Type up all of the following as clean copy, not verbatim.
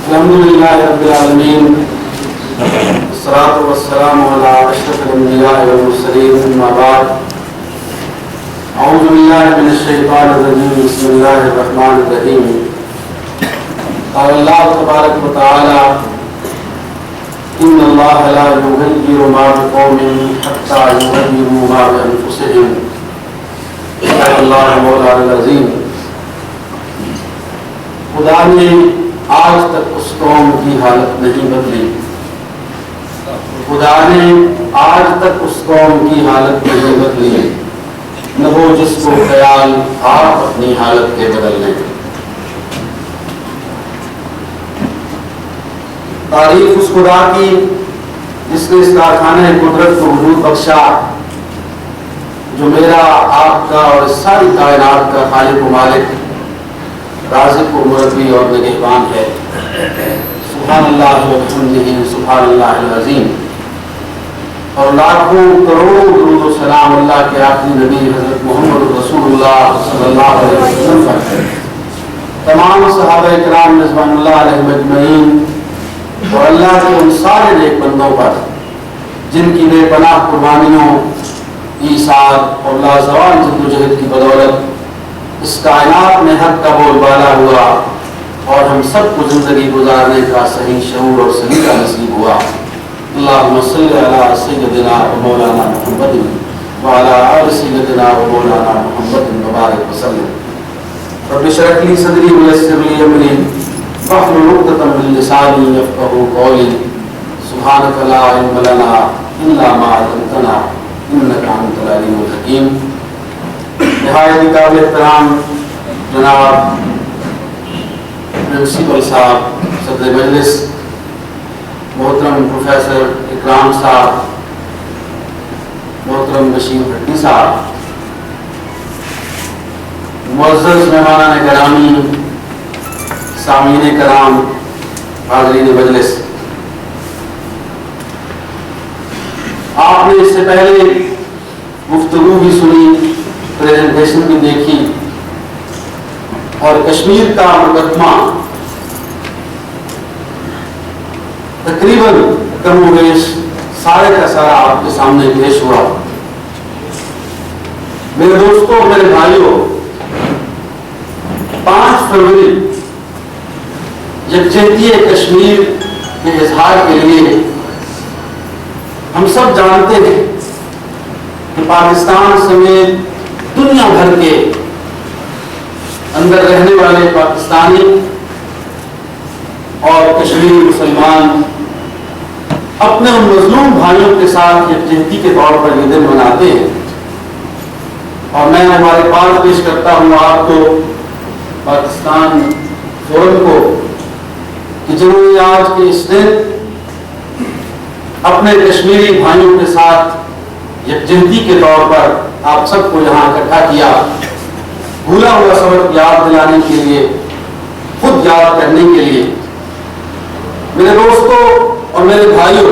الحمدللہ رب العالمین والصلاة والسلام علی اشرف الانبیاء والمرسلین اما بعد اعوذ باللہ من الشیطان الرجیم بسم اللہ الرحمن الرحیم قال اللہ تبارک و تعالی ان اللہ لا یغیر ما بقوم حتی یغیروا ما بانفسهم صدق اللہ مولانا العظیم۔ خدا نے آج تک اس قوم کی حالت نہیں بدلی، خدا نے آج تک اس قوم کی حالت نہیں بدلی، نہ وہ جس کو خیال آپ اپنی حالت کے بدل لیں۔ تعریف اس خدا کی جس نے اس کارخانہ قدرت کو وجود بخشا، جو میرا آپ کا اور اس ساری کائنات کا خالق و مالک، رازق و مربی اور نگہبان ہے۔ سبحان اللہ وبحمدہ سبحان اللہ العظیم۔ اور لاکھوں کروڑوں درود و سلام اللہ کے آخری نبی حضرت محمد رسول اللہ صلی اللہ علیہ وسلم پر، تمام صحابہ کرام رضوان اللہ علیہم اجمعین، اور اللہ کے ان سارے نیک بندوں پر جن کی بے پناہ قربانیوں، ایثار اور لازوال جدوجہد کی بدولت اس کائنات میں حق کا بول بالا ہوا اور ہم سب کو زندگی گزارنے کا صحیح شعور اور سلیقہ نصیب ہوا۔ اللہم صلی علی سیدنا و مولانا محمد وعلی آل سیدنا و مولانا محمد مبارک وسلم۔ رب اشرح لی صدری ویسر لی امری واحلل عقدۃ من لسانی یفقہوا قولی۔ سبحانک لا علم لنا الا ما علمتنا انک انت العلیم الحکیم۔ نہایت قابل احترام جناب پرنسپل صاحب، صدر مجلس محترم پروفیسر اکرام صاحب، محترم بشیر بھٹی صاحب، معزز مہمانان گرامی، سامعین کرام، حاضرین مجلس، آپ نے اس سے پہلے گفتگو بھی سنی، پریزنٹیشن بھی دیکھی، اور کشمیر کا مقدمہ تقریباً کم و بیش سارے کا سارا آپ کے سامنے پیش ہوا۔ میرے دوستوں، میرے بھائیوں، 5 فروری یکجہتی کشمیر کے اظہار کے لیے ہم سب جانتے ہیں کہ پاکستان سمیت دنیا بھر کے اندر رہنے والے پاکستانی اور کشمیری مسلمان اپنے ان مظلوم بھائیوں کے ساتھ یکجہتی کے طور پر یہ دن مناتے ہیں، اور میں ہمارے پاس پیش کرتا ہوں آپ کو، پاکستان فورم کو، کہ جنہوں نے آج کے اس دن اپنے کشمیری بھائیوں کے ساتھ یکجہتی کے طور پر آپ سب کو یہاں اکٹھا کیا، بھولا ہوا سبق یاد دلانے کے لیے، خود یاد کرنے کے لیے۔ میرے دوستوں اور میرے بھائیوں،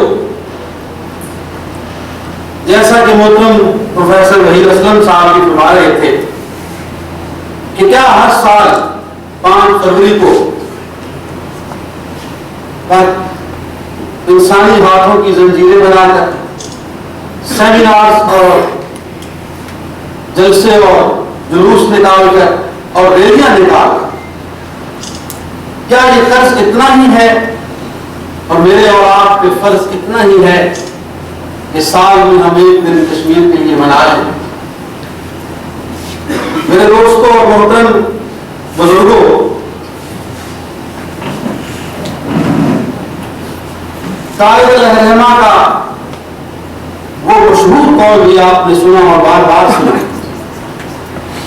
جیسا کہ محترم پروفیسر وحید اسلم صاحب بھی فرما رہے تھے کہ کیا ہر سال 5 فروری کو انسانی ہاتھوں کی زنجیریں بنا کر سیمینارز اور جلسے اور جلوس نکال کر اور ریلیاں نکال کر، کیا یہ قرض اتنا ہی ہے اور میرے اور آپ کے فرض اتنا ہی ہے کہ سال میں ہم ایک دن کشمیر کے لیے منائیں؟ میرے دوستوں اور محترم بزرگوں، طارق الرحمہ کا وہ مشہور قول بھی آپ نے سنا اور بار بار سنا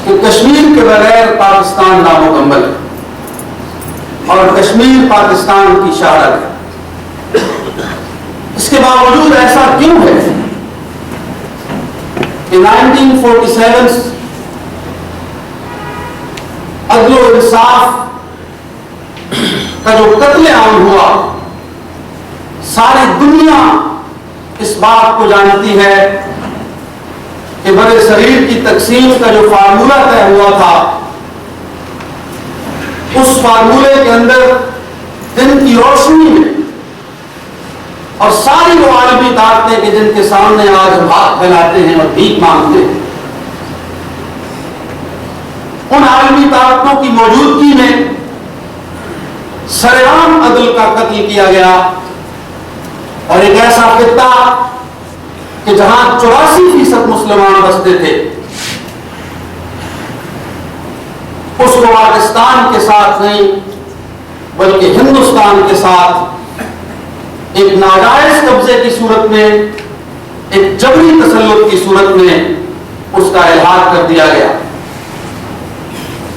کہ کشمیر کے بغیر پاکستان نامکمل ہے، اور کشمیر پاکستان کی شہرت ہے۔ اس کے باوجود ایسا کیوں ہے کہ 1947 عدل و انصاف کا جو قتل عام ہوا، ساری دنیا اس بات کو جانتی ہے کہ بر صغیر کی تقسیم کا جو فارمولہ طے ہوا تھا، اس فارمولے کے اندر دن کی عالمی طاقتیں کہ جن کے سامنے آج ہم ہاتھ پھیلاتے ہیں اور بھیک مانگتے ہیں، ان عالمی طاقتوں کی موجودگی میں سرعام عدل کا قتل کیا گیا، اور ایک ایسا خطہ کہ جہاں 84% مسلمان بستے تھے، اس کو پاکستان کے ساتھ نہیں بلکہ ہندوستان کے ساتھ ایک ناجائز قبضے کی صورت میں، ایک جبری تسلط کی صورت میں اس کا الحاق کر دیا گیا۔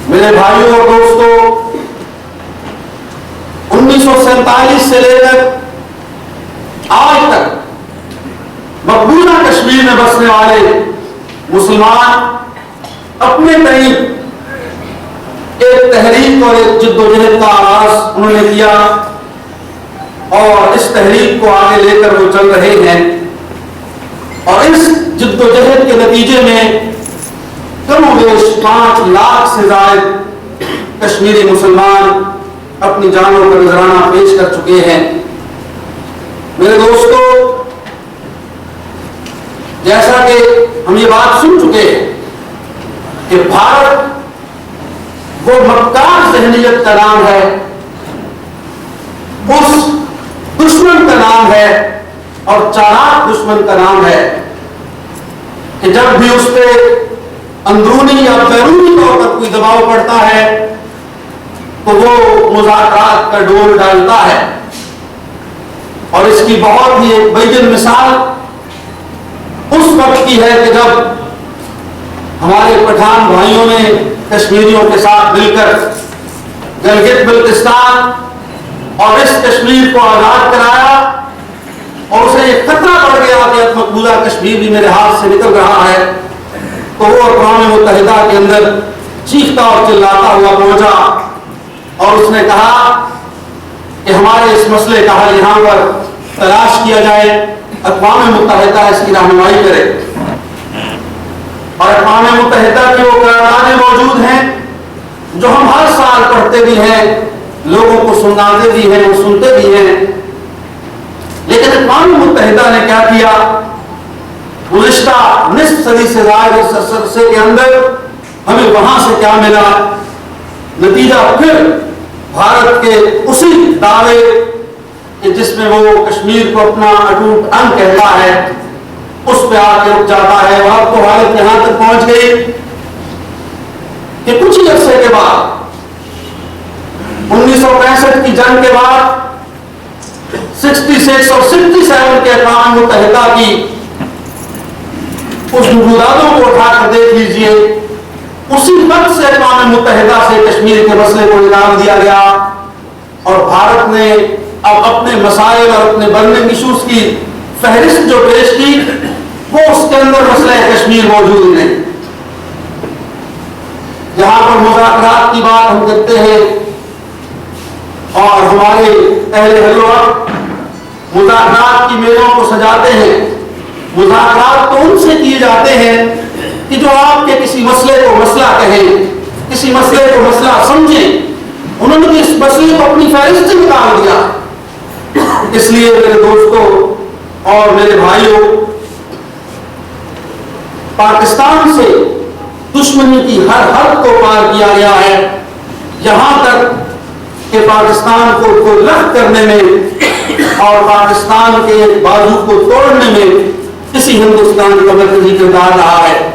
میرے بھائیوں اور دوستوں، 1947 سے لے کر آج تک مقبوضہ کشمیر میں بسنے والے مسلمان اپنے قریب ایک تحریک اور ایک جد و جہد کا آغاز انہوں نے کیا، اور اس تحریک کو آگے لے کر وہ چل رہے ہیں، اور اس جد و جہد کے نتیجے میں کم و بیش 5 لاکھ سے زائد کشمیری مسلمان اپنی جانوں کا نذرانہ پیش کر چکے ہیں۔ میرے دوستو، جیسا کہ ہم یہ بات سن چکے ہیں کہ بھارت وہ مکار ذہنیت کا نام ہے، اس دشمن کا نام ہے اور چالاک دشمن کا نام ہے کہ جب بھی اس پہ اندرونی یا بیرونی طور پر کوئی دباؤ پڑتا ہے تو وہ مذاکرات کا ڈول ڈالتا ہے، اور اس کی بہت ہی ایک بین مثال اس وقت کی ہے کہ جب ہمارے پٹھان بھائیوں نے کشمیریوں کے ساتھ مل کر گلگت بلتستان اور اس کشمیر کو آزاد کرایا، اور اسے یہ خطرہ پڑ گیا کہ اب مقبوضہ کشمیر بھی میرے ہاتھ سے نکل رہا ہے، تو وہ اقوام متحدہ کے اندر چیختا اور چلاتا ہوا پہنچا، اور اس نے کہا کہ ہمارے اس مسئلے کا حل یہاں پر تلاش کیا جائے، اقوام متحدہ اس کی رہنمائی کرے، اور اقوام متحدہ کی وہ قراردادیں موجود ہیں جو ہم ہر سال پڑھتے بھی ہیں، لوگوں کو سناتے بھی ہیں، وہ سنتے بھی ہیں، لیکن اقوام متحدہ نے کیا کیا؟ گزشتہ نصف صدی سے زائد اس عرصے کے اندر ہمیں وہاں سے کیا ملا؟ نتیجہ پھر بھارت کے اسی دعوے کہ جس میں وہ کشمیر کو اپنا اٹوٹ انگ کہتا ہے اس پہ آ کے رک جاتا ہے۔ وہاں تو حالت یہاں تک پہنچ گئی کہ کچھ ہی عرصے کے بعد 1965 کی جنگ کے بعد 66 اور 67 کے اقوام متحدہ کی اس مفاداتوں کو اٹھا کر دیکھ لیجئے، اسی وقت سے اقوام متحدہ سے کشمیر کے مسئلے کو انعام دیا گیا، اور بھارت نے اب اپنے مسائل اور اپنے برننگ ایشوز کی فہرست جو پیش کی وہ اس کے اندر مسئلہ کشمیر موجود نہیں۔ جہاں پر مذاکرات کی بات ہم کرتے ہیں اور ہمارے اہل حلوہ مذاکرات کی میزوں کو سجاتے ہیں، مذاکرات تو ان سے کیے جاتے ہیں کہ جو آپ کے کسی مسئلے کو مسئلہ کہیں، کسی مسئلے کو مسئلہ سمجھیں، انہوں نے اس مسئلے کو اپنی فہرست سے نکال دیا۔ اس لیے میرے دوستوں اور میرے بھائیوں، پاکستان سے دشمنی کی ہر حد کو پار کیا گیا ہے، یہاں تک کہ پاکستان کو لخت کرنے میں اور پاکستان کے بازو کو توڑنے میں کسی ہندوستان کا مرکزی کردار رہا ہے۔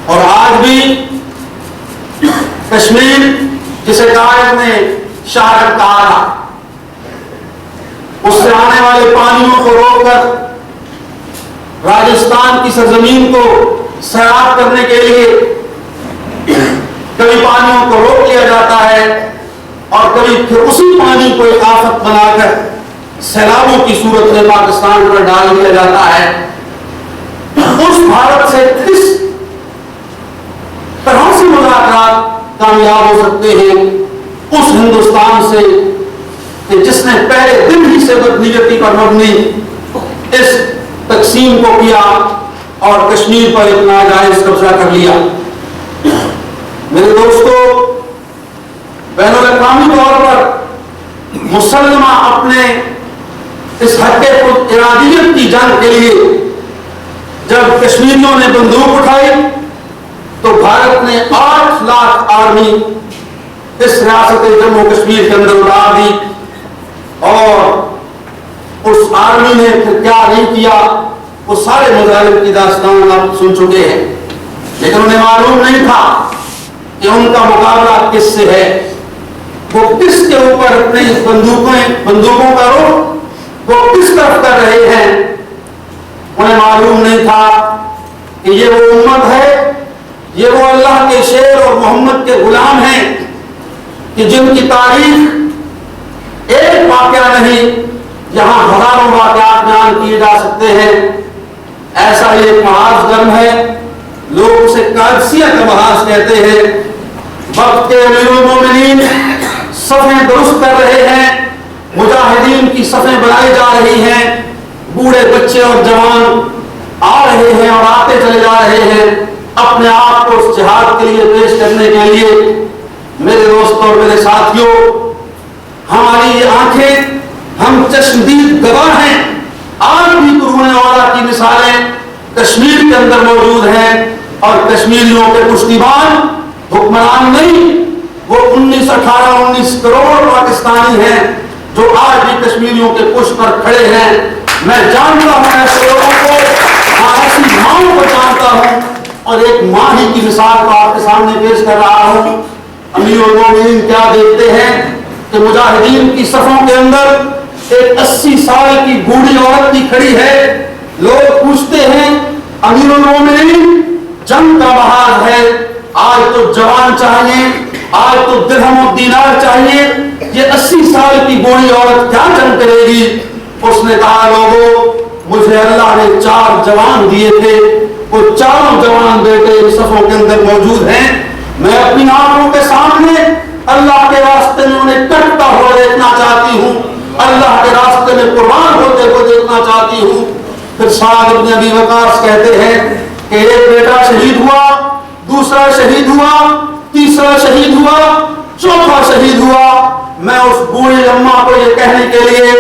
اور آج بھی کشمیر جسے قائد نے شاہد کہا تھا، اس سے آنے والے پانیوں کو روک کر راجستھان کی سرزمین کو سیراب کرنے کے لیے کبھی پانیوں کو روک لیا جاتا ہے اور کبھی پھر اسی پانی کو ایک آفت بنا کر سیلابوں کی صورت میں پاکستان پر ڈال دیا جاتا ہے۔ اس بھارت سے کس طرح سے مذاکرات کامیاب ہو سکتے ہیں؟ اس ہندوستان سے کہ جس نے پہلے دن ہی سے بدنیتی پر مبنی اس تقسیم کو کیا اور کشمیر پر ایک ناجائز قبضہ کر لیا۔ میرے دوستو، بین الاقوامی طور پر مسلمہ اپنے اس حق ارادیت کی جنگ کے لیے جب کشمیریوں نے بندوق اٹھائی تو بھارت نے 8 لاکھ آرمی اس ریاست جموں کشمیر کے اندر اڑا دی، اور اس آرمی نے پھر کیا نہیں کیا وہ سارے مظالم کی داستان آپ سن چکے ہیں، لیکن انہیں معلوم نہیں تھا کہ ان کا مقابلہ کس سے ہے، وہ کس کے اوپر اپنی بندوقوں کا رخ وہ کس طرف کر رہے ہیں۔ انہیں معلوم نہیں تھا کہ یہ وہ امت ہے، یہ وہ اللہ کے شیر اور محمد کے غلام ہیں کہ جن کی تاریخ ایک واقعہ نہیں، یہاں ہزاروں واقعات بیان کیے جا سکتے ہیں۔ ایسا ہی ایک محاذ گرم ہے، لوگ اسے قادسیہ کا محاذ کہتے ہیں۔ وقت کے امیر المومنین صفیں درست کر رہے ہیں، مجاہدین کی صفیں بنائی جا رہی ہیں، بوڑھے بچے اور جوان آ رہے ہیں اور آتے چلے جا رہے ہیں اپنے آپ کو اس جہاد کے لیے پیش کرنے کے لیے۔ میرے دوستوں اور میرے ساتھیوں، ہماری یہ آنکھیں، ہم چشمدید گواہ ہیں، آج بھی قرون اولا کی مثالیں کشمیر کے اندر موجود ہیں، اور کشمیریوں کے پشتیبان حکمران نہیں، وہ 19 کروڑ پاکستانی ہیں جو آج بھی کشمیریوں کے پشت پر کھڑے ہیں۔ میں جانتا ہوں ایسے لوگوں کو، ایسی ماں کو جانتا ہوں، اور ایک ماں ہی کی مثال کو آپ کے سامنے پیش کر رہا ہوں۔ امیر المومنین کیا دیکھتے ہیں کہ مجاہدین کی صفوں کے اندر ایک 80 سال کی بوڑھی عورت بھی کھڑی ہے۔ لوگ پوچھتے ہیں امیر المومنین جنگ کا محاذ ہے، آج تو جوان چاہیے، آج تو درہم و دینار چاہیے، یہ 80 سال کی بوڑھی عورت کیا جنگ کرے گی؟ اس نے کہا لوگوں، مجھے اللہ نے 4 جوان دیے تھے، وہ 4 جوان بیٹے ان صفوں کے اندر موجود ہیں، میں اپنی آنکھوں کے سامنے اللہ کے راستے میں انہیں کٹتا ہوا دیکھنا چاہتی ہوں، اللہ کے راستے میں قربان ہوتے ہوئے دیکھنا چاہتی ہوں۔ پھر سعد بن ابی وقاص کہتے ہیں کہ ایک بیٹا شہید ہوا، دوسرا شہید ہوا، تیسرا شہید ہوا، چوتھا شہید ہوا۔ میں اس بوڑھی اماں کو یہ کہنے کے لیے،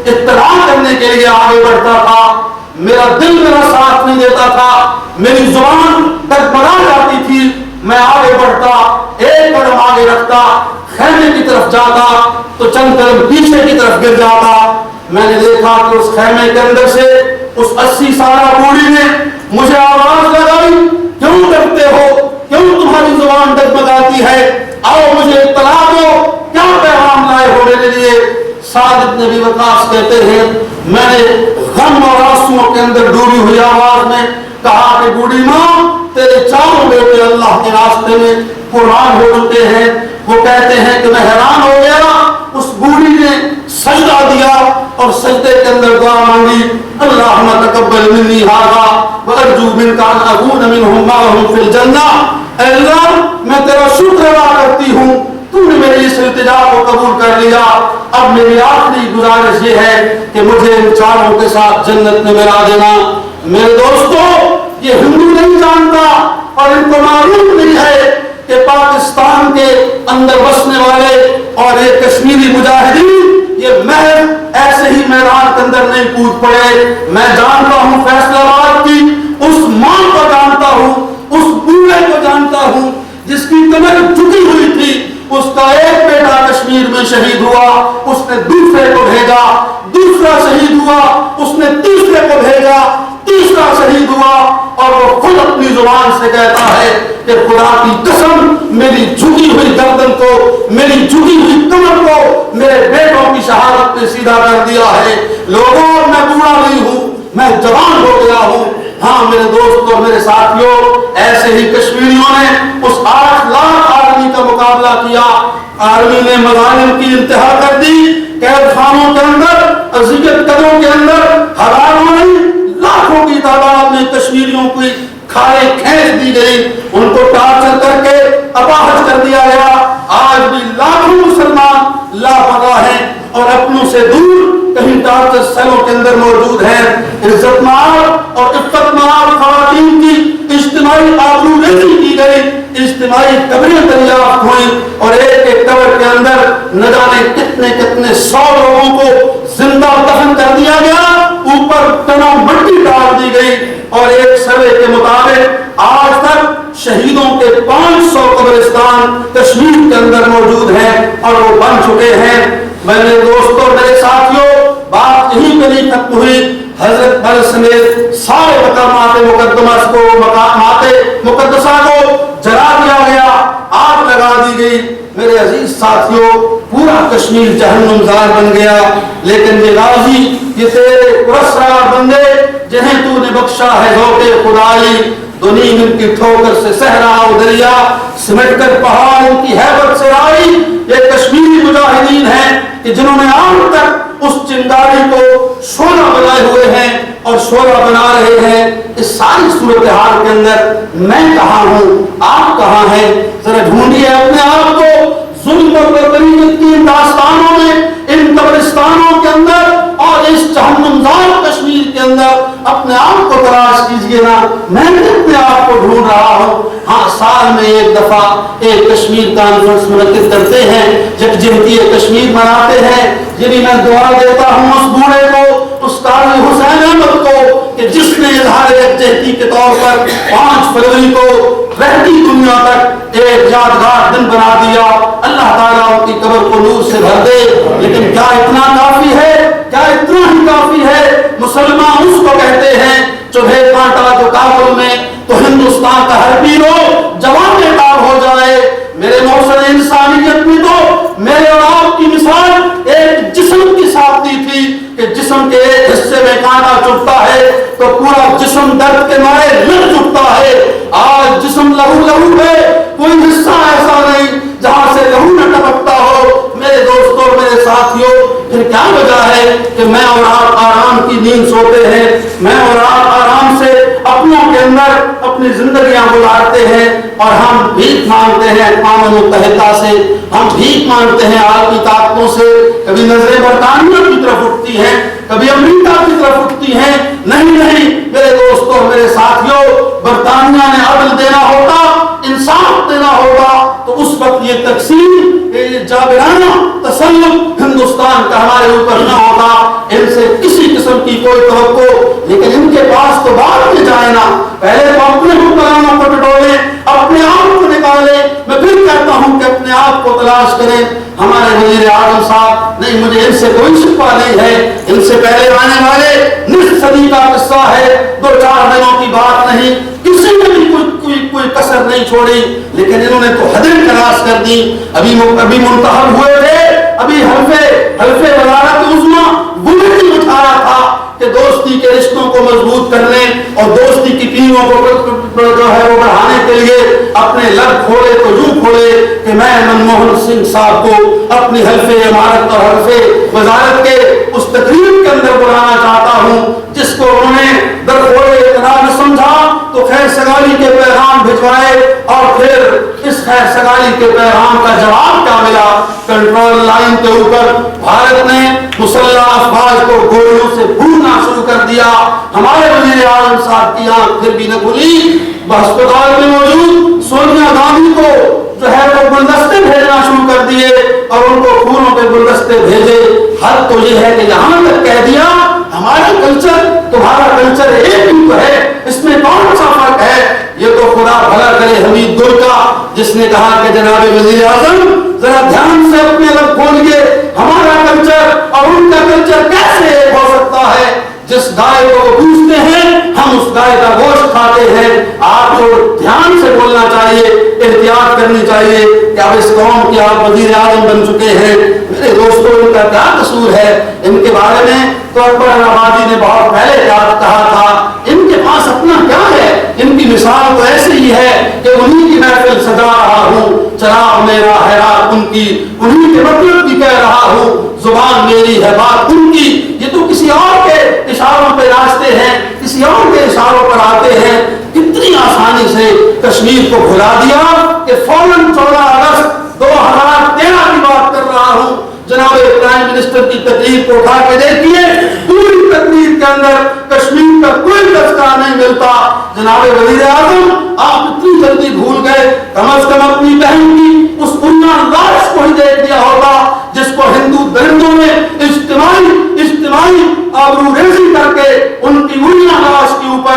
اطلاع کرنے کے لیے آگے بڑھتا تھا، میرا دل میرا ساتھ نہیں دیتا تھا، میری زبان ڈگمگا جاتی تھی، میں آگے بڑھتا، ایک قدم آگے رکھتا، خیمے کی طرف جاتا تو چند قدم پیچھے کی طرف گر جاتا۔ میں نے دیکھا کہ اس خیمے کے اندر سے اس 80 سالہ بوڑھی نے مجھے آواز لگائی، کیوں ڈرتے ہو، کیوں تمہاری زبان ڈگمگاتی ہے، آؤ مجھے اطلاع دو، کیا پیغام لائے ہو میرے لیے؟ سعد بن ابی وقاص کہتے ہیں میں نے غم اور آنسوؤں کے اندر ڈوبی ہوئی آواز میں کہا کہ بوڑھی ماں، تیرے 4 بیٹے اللہ کے راستے میں قربان ہو چکے ہیں۔ وہ کہتے ہیں کہ میں حیران ہو گیا، اس بوڑھی نے سجدہ دیا اور سجدے کے اندر دعا مانگی، اللہم تقبل منی ھذا وارجو منک ان اکون منہم معہم فی الجنہ۔ اے اللہ، میں تیرا شکر ادا کرتی ہوں، تو نے میری اس التجا کو قبول کر لیا، اب میری آخری گزارش یہ ہے کہ مجھے ان 4 کے ساتھ جنت میں ملا دینا۔ میرے دوستو، یہ ہندو نہیں جانتا اور ان کو معلوم نہیں ہے کہ پاکستان کے اندر بسنے والے اور ایک کشمیری مجاہدین یہ محض ایسے ہی میدان کے اندر نہیں کود پڑے۔ میں جانتا ہوں فیصلہ آباد کی اس ماں کو جانتا ہوں، اس بوڑھے کو جانتا ہوں جس کی کمر جھکی ہوئی تھی، اس کا ایک بیٹا کشمیر میں شہید ہوا، اس نے دوسرے کو بھیجا، دوسرا شہید ہوا، اس نے تیسرے کو بھیجا، تیسرا شہید ہوا، اور وہ خود اپنی زبان سے کہتا ہے کہ خدا کی قسم، میری جھکی ہوئی گردن کو، میری جھکی ہوئی کمر کو میرے بیٹوں کی شہادت نے سیدھا کر دیا ہے۔ لوگوں، میں بوڑھا نہیں ہوں، میں جوان ہو گیا ہوں۔ ہاں میرے دوست اور میرے ساتھیوں، ایسے ہی کشمیریوں نے اس 8 لاکھ آدمی کا مقابلہ کیا۔ آرمی نے مظالم کی انتہا کر دی، قید خانوں کے اندر، اذیت قدوں کے اندر ہزاروں نہیں لاکھوں کی تعداد میں کشمیریوں کی کھائے کھینچ دی گئی، ان کو ٹارچر کر کے اپاہج کر دیا گیا۔ آج بھی لاکھوں مسلمان لاپتہ ہیں اور اپنوں سے دور کہیں ٹارچر سیلوں کے اندر موجود ہیں۔ عزت مآب اور عفت مآب خواتین کی اجتماعی آبروریزی کی گئی، اجتماعی قبریں دریافت ہوئیں، اور ایک ایک قبر کے اندر نہ جانے کتنے کتنے 100 لوگوں کو زندہ دفن کر دیا قبرستان کشمیر کے اندر موجود ہیں اور وہ بن چکے ہیں۔ میرے دوستوں، میرے ساتھیوں، بات یہیں پہ نہیں ختم ہوئی۔ حضرت بل سمیت سارے مقامات مقدسہ کو جلا دیا گیا، آگ لگا دی گئی۔ میرے عزیز ساتھیوں، پورا کشمیر جہنم زار بن گیا، لیکن یہ غازی، یہ تیرے پرسرار بندے جنہیں تو نے بخشا ہے ذوق خدائی، دنیا ان کی ٹھوکر سے صحرا و دریا سمٹ کر پہاڑ ان کی ہیبت سے آئی۔ یہ کشمیری مجاہدین ہیں کہ جنہوں نے آج تک اس چنگاری کو شعلہ بنائے ہوئے ہیں اور شعلہ بنا رہے ہیں۔ اس ساری صورتحال کے اندر میں کہاں ہوں، آپ کہاں ہیں؟ ذرا ڈھونڈیے اپنے آپ کو ظلم اور بربریت کی ان داستانوں میں، ان قبرستانوں کے اندر اور اس جہنم زار کشمیر کے اندر اپنے آپ کو تلاش کیجئے نا۔ میں بھی اپنے آپ کو ڈھونڈ رہا ہوں۔ ہاں، سال میں ایک دفعہ ایک کشمیر کانفرنس منعقد کرتے ہیں، یکجہتی کشمیر مناتے ہیں۔ یہ بھی میں دعا دیتا ہوں اس بوڑھے کو، اس قاضی حسین احمد کو، کہ جس نے اظہار یکجہتی کے طور پر 5 فروری کو رہتی دنیا تک ایک یادگار دن بنا دیا۔ اللہ تعالیٰ ان کی قبر کو نور سے بھر دے۔ لیکن کیا اتنا کافی ہے؟ کیا اتنا ہی کافی ہے؟ مسلمان اس کو کہتے ہیں چوبے کانٹا جو کابل میں تو ہندوستان کا ہر پیرو جوان بیکار ہو جائے۔ میرے محسن انسانیت میں تو میرے اور آپ کی مثال ایک جسم کی ساتھی تھی کہ جسم کے ایک حصے میں کانٹا چبھتا ہے تو پورا جسم درد کے مارے لڑ چکتا ہے۔ آج جسم لہو لہو ہے، کوئی حصہ ایسا نہیں جہاں سے لہو نہ ٹپکتا ہو۔ میرے دوستوں، میرے ساتھیوں، پھر کیا وجہ ہے کہ میں اور آپ آرام کی نیند سوتے ہیں، میں اور آپ آرام سے اپنوں کے اندر اپنی زندگیاں گزارتے ہیں اور ہم بھیک مانگتے ہیں اقوام متحدہ سے، ہم بھیک مانگتے ہیں عالمی طاقتوں سے۔ کبھی نظریں برطانیہ کی طرف اٹھتی ہیں، کبھی امریکہ کی طرف اٹھتی ہیں۔ نہیں نہیں میرے دوستوں، میرے ساتھیوں، برطانیہ نے عدل دینا ہوتا، انصاف دینا ہوگا تو اس وقت یہ تقسیم، یہ جابرانہ تسلط ہندوستان کا ہمارے اوپر نہ ہوتا۔ ان سے کسی قسم کی کوئی توقع، لیکن ان کے پاس تو بعد میں جائے نا، پہلے تو اپنے حکمرانوں کو ٹٹولیں، اپنے آپ کو نکالیں۔ میں پھر کہتا ہوں کہ اپنے آپ کو تلاش کریں۔ ہمارے وزیر اعظم صاحب، نہیں مجھے ان سے کوئی شکوہ نہیں ہے، ان سے پہلے آنے والے نصف صدی کا قصہ ہے، 2-4 دنوں کی بات نہیں، کسی نے بھی کوئی کسر نہیں چھوڑی، لیکن انہوں نے تو حدیں تلاش کر دی۔ ابھی منتخب ہوئے تھے، ابھی حلف وزارت عظمیٰ بلندی اٹھایا تھا کہ دوستی کے رشتوں کو مضبوط کرنے اور دوستی کی پیروں کو جو ہے وہ بڑھانے کے لیے اپنے لب کھولے تو یوں کھولے کہ میں منموہن سنگھ صاحب کو اپنی حلف امارت اور حلف وزارت کے اس تقریب کے اندر بلانا چاہتا ہوں جس کو انہوں نے درخورے اقرار سمجھا تو خیر سگالی کے پیغام بھجوائے، اور پھر اس خیر سگالی کے پیغام کا جواب کیا ملا؟ کنٹرول لائن کے اوپر بھارت نے مسلح افواج کو گولیوں سے بھوننا شروع کر دیا۔ ہمارے وزیر اعظم صاحب کی آنکھ پھر بھی نہ کھلی، ہسپتال میں موجود سونیا گاندھی کو جو ہے وہ گلدستے بھیجنا شروع کر دیے اور ان کو پھولوں کے گلدستے بھیجے۔ حد تو یہ ہے کہ یہاں تک کہہ دیا ہمارا کلچر تمہارا کلچر ایک ہی تو ہے، اس میں کون سا فرق ہے؟ یہ تو خدا بھلا کرے حمید گل کا، جس نے کہا کہ جناب وزیر اعظم ذرا دھیان سے اپنے لب کھولیے، ہمارا کلچر اور ان کا کلچر کیسے ایک ہو سکتا ہے؟ جس گائے کو وہ پوچھتے ہیں ہم اس گائے کا گوشت کھاتے ہیں۔ آپ کو دھیان سے بولنا چاہیے، احتیاط کرنی چاہیے کہ اب اس قوم کے آپ وزیر اعظم بن چکے ہیں۔ میرے دوستوں، ان کا کیا قصور ہے؟ ان کے بارے میں تو اکبر آبادی نے بہت پہلے کہا تھا، ان کے پاس اپنا کیا ہے؟ ان کی مثال تو ایسی ہی ہے کہ انہی کی محفل سجا رہا ہوں، چراغ میرا ہے رات ان کی، انہی کے مطلب بھی کہہ رہا ہوں، زبان میری ہے بات ان کی۔ یہ تو کسی اور کے اشاروں پہ ناچتے ہیں، کسی اور کے اشاروں پر آتے ہیں۔ کتنی آسانی سے کشمیر کو بھلا دیا کہ فوراً 14 اگست 2013 کی بات کر رہا ہوں، جناب پرائم منسٹر کی تقریر کو اٹھا کے دیکھیے، پوری تقریر کے اندر کشمیر کا کوئی تذکرہ نہیں ملتا۔ جناب وزیر اعظم، آپ اتنی جلدی بھول گئے، کم از کم اپنی بہن کی اس بنیاد لاش کو ہی دیکھ لیا ہوگا جس کو ہندو درندوں نے اجتماعی آبرو ریزی کر کے ان کی بنیاد لاش کے اوپر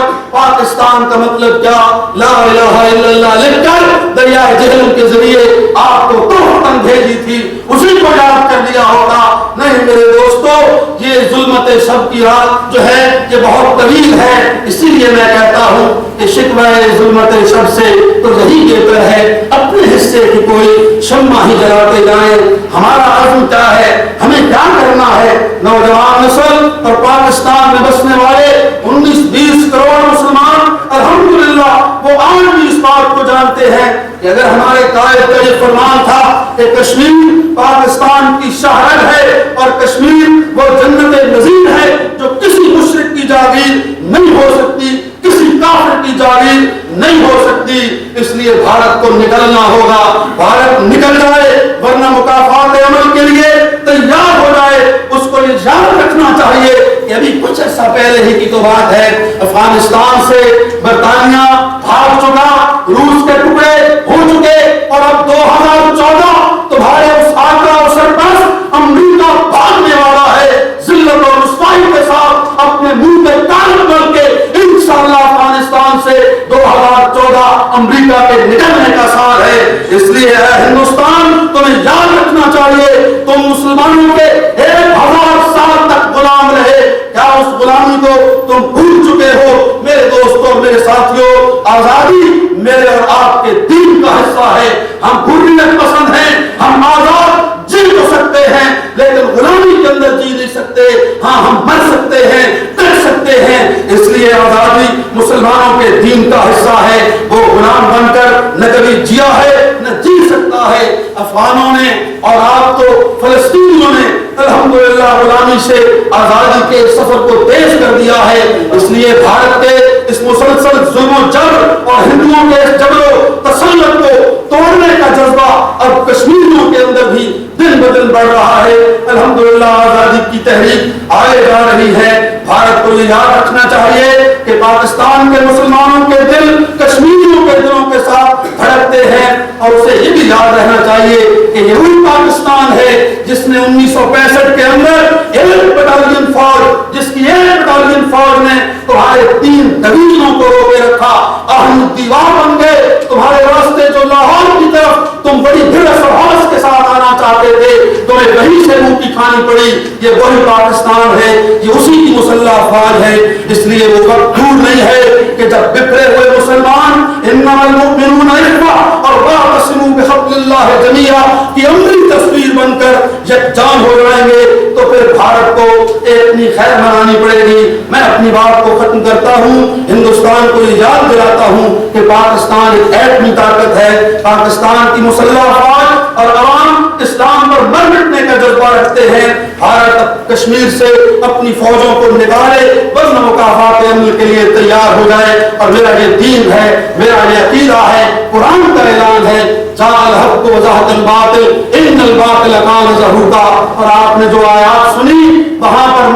پاکستان کا مطلب کیا؟ لا الہ الا اللہ لکھ کر دریائے جہلم کے ذریعے آپ کو تحفۃ بھیجی تھی، اسی کو یاد کر لیا ہوگا۔ نہیں میرے دوستو، یہ ظلمت شب کی رات جو ہے یہ بہت طویل ہے، اسی لیے میں کہتا ہوں کہ شکوہ ظلمت شب سے تو یہی بہتر ہے اپنے حصے کی کوئی شمع ہی جلاتے جائیں۔ ہمارا عزم کیا ہے، ہمیں کیا کرنا ہے؟ نوجوان نسل اور پاکستان میں بسنے والے 19-20 کروڑ مسلمان الحمدللہ وہ آج بھی اس بات کو جانتے ہیں کہ اگر ہمارے قائد کا یہ فرمان تھا کہ کشمیر پاکستان کی شہرت ہے اور کشمیر وہ جنت نظیر ہے جو کسی مشرک کی جاگیر نہیں ہو سکتی، کسی کافر کی جاگیر نہیں ہو سکتی، اس لیے بھارت کو نکلنا ہوگا۔ بھارت نکل جائے ورنہ مکافات عمل کے لیے تیار ہو جائے۔ اس کو یہ یاد رکھنا چاہیے کہ ابھی کچھ عرصہ پہلے ہی کی تو بات ہے، افغانستان سے برطانیہ بھاگ چکا، روس کے ٹکڑے ہو چکے، اور اب 2014 تمہارے اس آقا اور سرپرست امریکہ بھاگنے والا ہے ذلت اور رسوائی کے ساتھ اپنے منہ پہ تالا ڈال کے انشاءاللہ افغانستان سے 2014 امریکہ کے نکلنے کا سال ہے۔ اس لیے اے ہندوستان، تمہیں یاد رکھنا چاہیے تم مسلمانوں کے 1000 سال تک غلام رہے، کیا اس غلامی کو تم بھول چکے ہو؟ میرے دوستوں، میرے ساتھیوں، آزادی میرے اور آپ کے دین کا حصہ ہے۔ ہم حریت پسند ہیں، ہم آزاد جی تو سکتے ہیں لیکن غلامی کے اندر جی نہیں سکتے۔ ہاں ہم مر سکتے ہیں، کر سکتے ہیں، اس لیے آزادی مسلمانوں کے دین کا حصہ ہے۔ وہ غلام بن کر نہ کبھی جیا ہے نہ جی سکتا ہے۔ افغانوں نے اور آپ تو فلسطینیوں نے الحمدللہ غلامی سے آزادی کے سفر کو تیز کر دیا ہے۔ اس لیے بھارت کے اس مسلسل ظلم و جبر اور ہندوؤں کے اس جبر و تسلط کو توڑنے کا جذبہ اب کشمیریوں کے اندر بھی دن بدن بڑھ رہا ہے۔ الحمدللہ آزادی کی تحریک آگے جا رہی ہے۔ بھارت کو یہ یاد رکھنا چاہیے کہ پاکستان کے مسلمانوں کے دل کشمیریوں کے دلوں کے ساتھ دھڑکتے ہیں، اور اسے یہ بھی یاد رہنا چاہیے کہ یہ وہی پاکستان ہے جس نے 1965 کے اندر 1 بٹالین فوج، جس کی 1 بٹالین فوج نے تمہارے 3 ڈویژنوں کو روکے رکھا، احمد دیوار بن گئے تمہارے راستے جو لاہور کی طرف تم بڑی بھڑس اور حوث کے ساتھ آنا چاہتے تھے، تمہیں وہیں سے منہ کی کھانی پڑی۔ یہ وہی پاکستان ہے، یہ اسی کی مسلح افواج ہے۔ اس لیے وہ وقت دور نہیں ہے کہ جب بکھرے ہوئے مسلمان انما المؤمنون اخوہ اور واعتصموا بحبل اللہ جمیعا کی عملی تصویر بن کر یکجان ہو جائیں گے تو پھر بھارت کو اپنی خیر منانی پڑے گی۔ میں اپنی بات کو ختم کرتا ہوں، ہندوستان کو یہ یاد دلاتا ہوں کہ پاکستان ایک ایٹمی طاقت ہے۔ پاکستان کی مسلح افواج اور عوام اسلام پر مر مٹنے کا جذبہ رکھتے ہیں۔ بھارت کشمیر سے اپنی فوجوں کو نکالے ورنہ مکافات عمل کے لیے تیار ہو جائے۔ اور میرا یہ دین ہے، میرا یہ عقیدہ ہے، قرآن کا اعلان ہے، جاء الحق وزهق الباطل ان الباطل كان زهوقا۔ اور آپ نے جو آیات سنی وہاں پر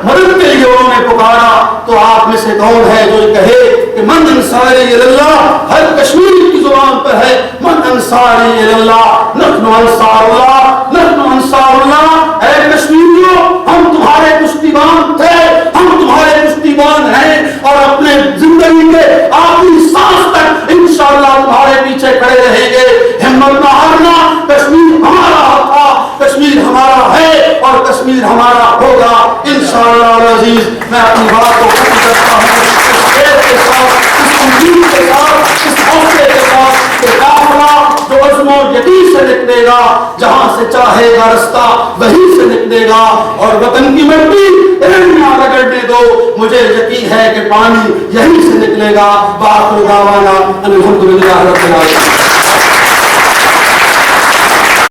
مدد کے لیے انہوں نے پکارا، تو آپ میں سے کون ہے جو یہ کہے کہ من انصاری اللہ؟ ہر کشمیری کی زبان پر ہے من انصاری اللہ، نحن انصار اللہ، نحن انصار اللہ۔ اے کشمیریوں، ہم تمہارے پشتیبان تھے، ہم تمہارے پشتیبان ہیں، اور اپنے زندگی کے آخری سانس تک انشاءاللہ تمہارے پیچھے کھڑے رہیں گے۔ ہمت نہ ہارنا، کشمیر ہمارا تھا، کشمیر ہمارا ہے اور کشمیر ہمارا ہوگا انشاءاللہ العزیز۔ میں اپنی بات کو ختم کرتا ہوں اس خیر کے ساتھ، اس امید کے ساتھ، اس حوصلے کے ساتھ کہ قافلہ جو عزم و یقین سے نکلے گا، جہاں سے چاہے گا رستہ وہیں سے نکلے گا، اور وطن کی مٹی نہ رگڑنے دو، مجھے یقین ہے کہ پانی یہیں سے نکلے گا۔ وآخر دعوانا ان الحمدللہ رب العالمین۔